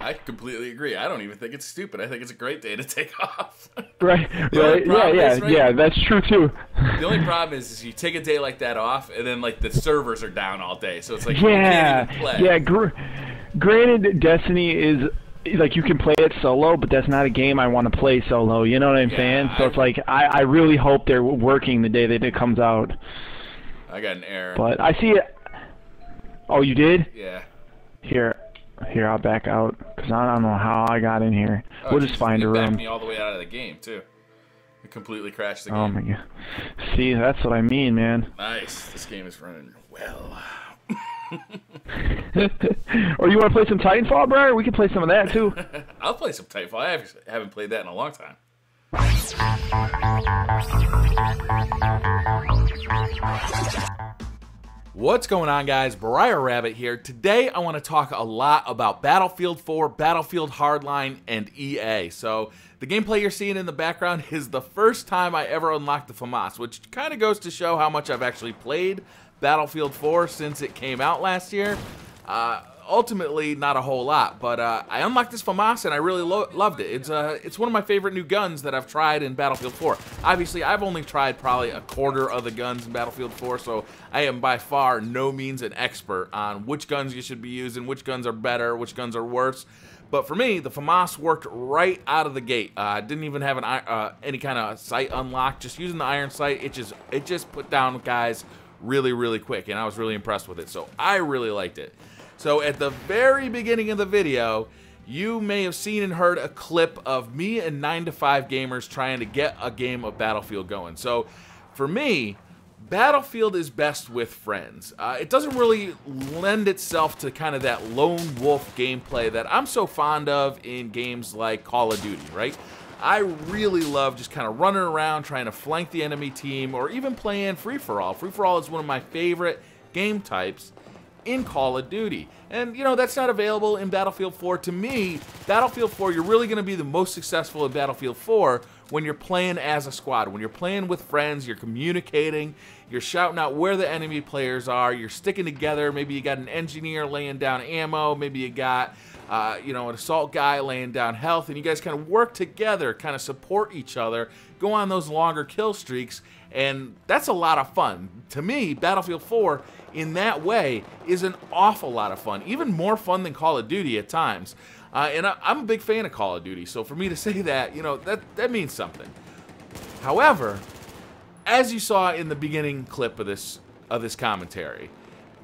I completely agree. I don't even think it's stupid. I think it's a great day to take off. Right. Yeah. That's true too. The only problem is you take a day like that off, and then like the servers are down all day, so it's like yeah, you can't even play. Yeah. Granted, Destiny is like you can play it solo, but that's not a game I want to play solo. You know what I'm saying? So it's like I really hope they're working the day that it comes out. I got an error. But I see it. Oh, you did? Yeah. Here, I'll back out because I don't know how I got in here. We'll just find a room. Backed me all the way out of the game too. It completely crashed the game. Oh my god. See, that's what I mean, man. Nice. This game is running well. Or you want to play some Titanfall, Briar? We can play some of that too. I'll play some Titanfall. I haven't played that in a long time. What's going on, guys? BriarRabbit here. Today I want to talk a lot about Battlefield 4, Battlefield Hardline, and EA. So the gameplay you're seeing in the background is the first time I ever unlocked the FAMAS, which kind of goes to show how much I've actually played Battlefield 4 since it came out last year. Ultimately, not a whole lot, but I unlocked this FAMAS and I really loved it. It's one of my favorite new guns that I've tried in Battlefield 4. Obviously, I've only tried probably a quarter of the guns in Battlefield 4, so I am by far no means an expert on which guns you should be using, which guns are better, which guns are worse. But for me, the FAMAS worked right out of the gate. Didn't even have any kind of sight unlocked. Just using the iron sight, it just put down guys really, really quick, and I was really impressed with it. So I really liked it. So at the very beginning of the video, you may have seen and heard a clip of me and 9to5 Gamers trying to get a game of Battlefield going. So for me, Battlefield is best with friends. It doesn't really lend itself to kind of that lone wolf gameplay that I'm so fond of in games like Call of Duty, right? I really love just kind of running around trying to flank the enemy team or even playing free-for-all. Free-for-all is one of my favorite game types in Call of Duty. And, you know, that's not available in Battlefield 4. To me, Battlefield 4, you're really going to be the most successful in Battlefield 4 when you're playing as a squad. When you're playing with friends, you're communicating, you're shouting out where the enemy players are, you're sticking together. Maybe you got an engineer laying down ammo, maybe you got you know, an assault guy laying down health, and you guys kind of work together, kind of support each other, go on those longer kill streaks, and that's a lot of fun. To me, Battlefield 4, in that way, is an awful lot of fun, even more fun than Call of Duty at times. And I'm a big fan of Call of Duty, so for me to say that, you know, that means something. However, as you saw in the beginning clip of this commentary,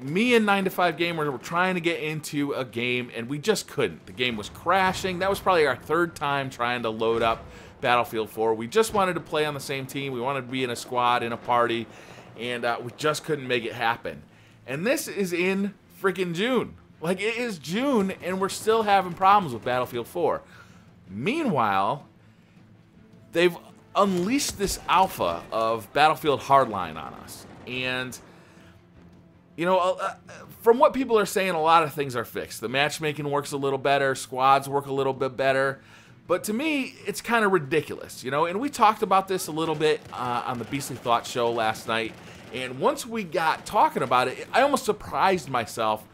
me and 9to5 Gamers were trying to get into a game, and we just couldn't. The game was crashing. That was probably our third time trying to load up Battlefield 4. We just wanted to play on the same team. We wanted to be in a squad, in a party, and we just couldn't make it happen. And this is in freaking June. Like, it is June, and we're still having problems with Battlefield 4. Meanwhile, they've unleashed this alpha of Battlefield Hardline on us. And you know, from what people are saying, a lot of things are fixed. The matchmaking works a little better, squads work a little bit better, but to me, it's kind of ridiculous, you know? And we talked about this a little bit on the Beastly Thoughts show last night, and once we got talking about it, I almost surprised myself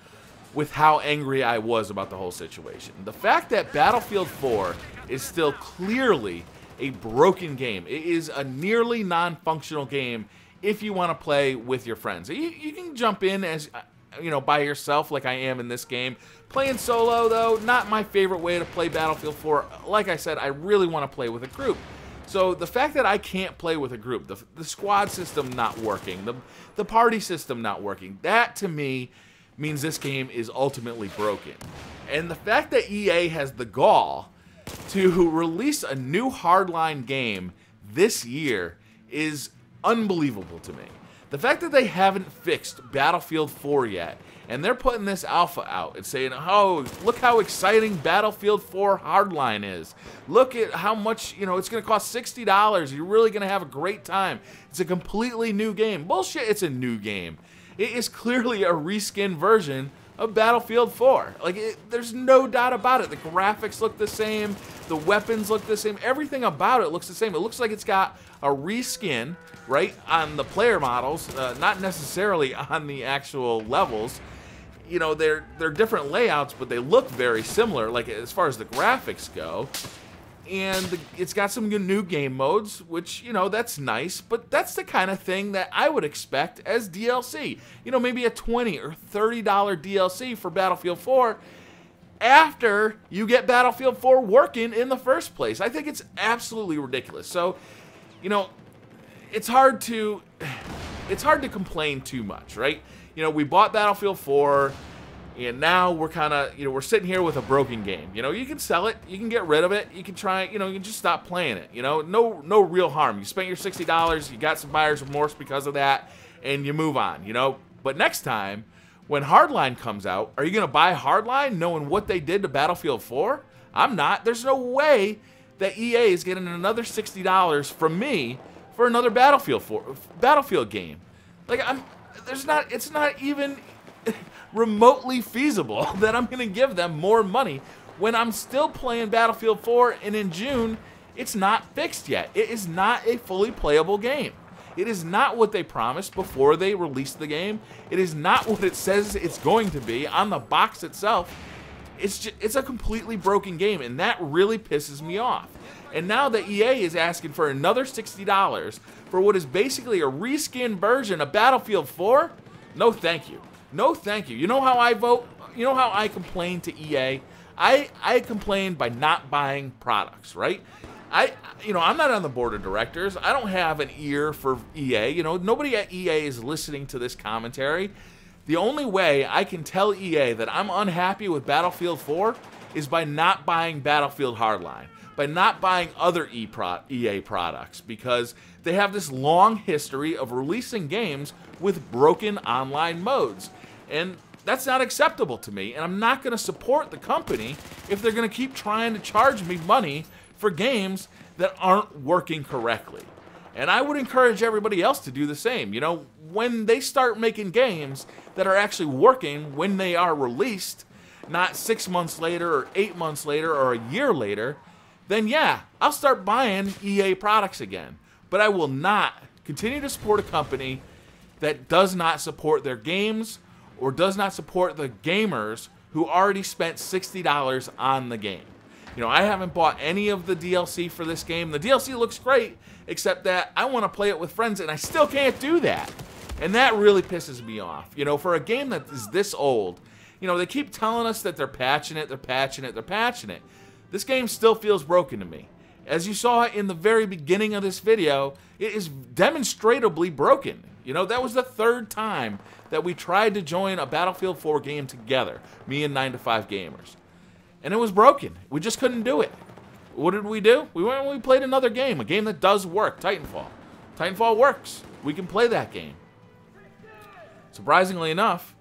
with how angry I was about the whole situation. The fact that Battlefield 4 is still clearly a broken game. It is a nearly non-functional game if you want to play with your friends. You can jump in as, you know, by yourself like I am in this game. Playing solo, though, not my favorite way to play Battlefield 4. Like I said, I really want to play with a group. So the fact that I can't play with a group, the squad system not working, the party system not working, that to me means this game is ultimately broken. And the fact that EA has the gall to release a new hardline game this year is unbelievable to me. The fact that they haven't fixed Battlefield 4 yet, and they're putting this alpha out and saying, oh, look how exciting Battlefield 4 Hardline is. Look at how much, you know, it's going to cost $60. You're really going to have a great time. It's a completely new game. Bullshit, it's a new game. It is clearly a reskin version of Battlefield 4. Like, there's no doubt about it. The graphics look the same. The weapons look the same. Everything about it looks the same. It looks like it's got a reskin, right, on the player models, not necessarily on the actual levels. you know, they're different layouts, but they look very similar, like as far as the graphics go. And it's got some new game modes, which, you know, that's nice, but that's the kind of thing that I would expect as DLC. You know, maybe a $20 or $30 DLC for Battlefield 4 after you get Battlefield 4 working in the first place. I think it's absolutely ridiculous. So, you know, it's hard to complain too much, right? You know, we bought Battlefield 4, and now we're kind of, you know, we're sitting here with a broken game. You know, you can sell it, you can get rid of it, you can try, you know, you can just stop playing it. You know, no real harm. You spent your $60, you got some buyer's remorse because of that, and you move on, you know. But next time, when Hardline comes out, are you going to buy Hardline knowing what they did to Battlefield 4? I'm not. There's no way that EA is getting another $60 from me for another Battlefield game. Like, it's not even remotely feasible that I'm going to give them more money when I'm still playing Battlefield 4, and in June, it's not fixed yet. It is not a fully playable game. It is not what they promised before they released the game. It is not what it says it's going to be on the box itself. It's a completely broken game, and that really pisses me off. And now that EA is asking for another $60 for what is basically a reskinned version of Battlefield 4, no thank you. No thank you. You know how I vote? You know how I complain to EA? I complain by not buying products, right? You know, I'm not on the board of directors. I don't have an ear for EA. You know, nobody at EA is listening to this commentary. The only way I can tell EA that I'm unhappy with Battlefield 4 is by not buying Battlefield Hardline, by not buying other EA products, because they have this long history of releasing games with broken online modes. And that's not acceptable to me, and I'm not going to support the company if they're going to keep trying to charge me money for games that aren't working correctly. And I would encourage everybody else to do the same. You know, when they start making games that are actually working when they are released, not 6 months later or 8 months later or a year later, then yeah, I'll start buying EA products again. But I will not continue to support a company that does not support their games or does not support the gamers who already spent $60 on the game. You know, I haven't bought any of the DLC for this game. The DLC looks great, except that I want to play it with friends, and I still can't do that. And that really pisses me off. You know, for a game that is this old, you know, they keep telling us that they're patching it, they're patching it, they're patching it. This game still feels broken to me. As you saw in the very beginning of this video, it is demonstrably broken. You know, that was the third time that we tried to join a Battlefield 4 game together, me and 9to5 Gamers. And it was broken. We just couldn't do it. What did we do? We went and we played another game, a game that does work, Titanfall. Titanfall works. We can play that game. Surprisingly enough,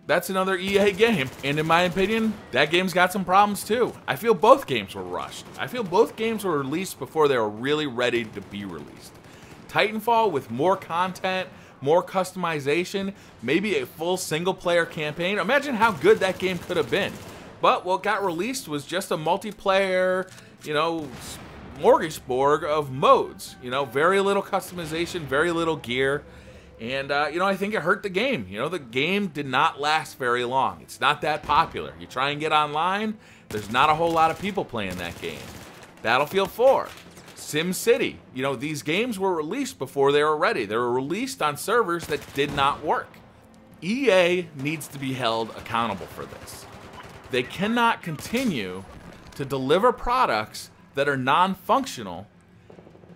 that's another EA game. And in my opinion, that game's got some problems too. I feel both games were rushed. I feel both games were released before they were really ready to be released. Titanfall with more content, more customization, maybe a full single-player campaign. Imagine how good that game could have been. But what got released was just a multiplayer, you know, smorgasbord of modes. You know, very little customization, very little gear. And, you know, I think it hurt the game. You know, the game did not last very long. It's not that popular. You try and get online, there's not a whole lot of people playing that game. Battlefield 4, SimCity. You know, these games were released before they were ready. They were released on servers that did not work. EA needs to be held accountable for this. They cannot continue to deliver products that are non-functional,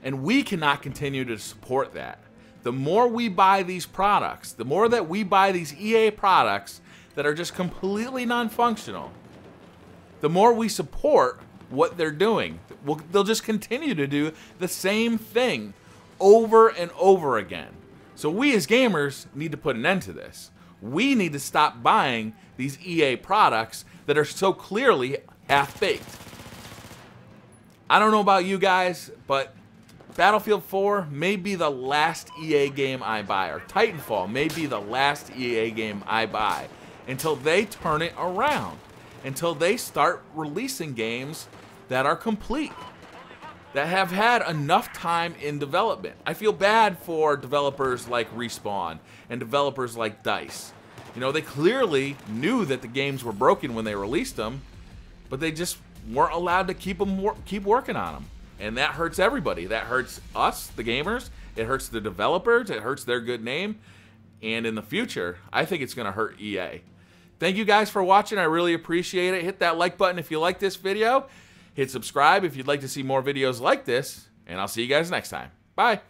and we cannot continue to support that. The more we buy these products, the more that we buy these EA products that are just completely non-functional, the more we support what they're doing. They'll just continue to do the same thing over and over again. So we as gamers need to put an end to this. We need to stop buying these EA products that are so clearly half-baked. I don't know about you guys, but Battlefield 4 may be the last EA game I buy, or Titanfall may be the last EA game I buy, until they turn it around, until they start releasing games that are complete, that have had enough time in development. I feel bad for developers like Respawn and developers like DICE. You know, they clearly knew that the games were broken when they released them, but they just weren't allowed to keep working on them. And that hurts everybody. That hurts us, the gamers. It hurts the developers. It hurts their good name. And in the future, I think it's going to hurt EA. Thank you guys for watching. I really appreciate it. Hit that like button if you like this video. Hit subscribe if you'd like to see more videos like this. And I'll see you guys next time. Bye.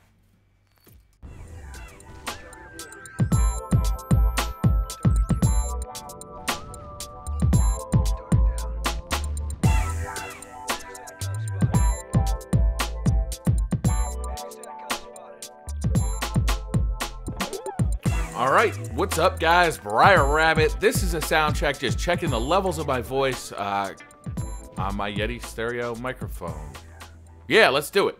Alright, what's up guys? BriarRabbit. This is a sound check, just checking the levels of my voice on my Yeti stereo microphone. Yeah, let's do it.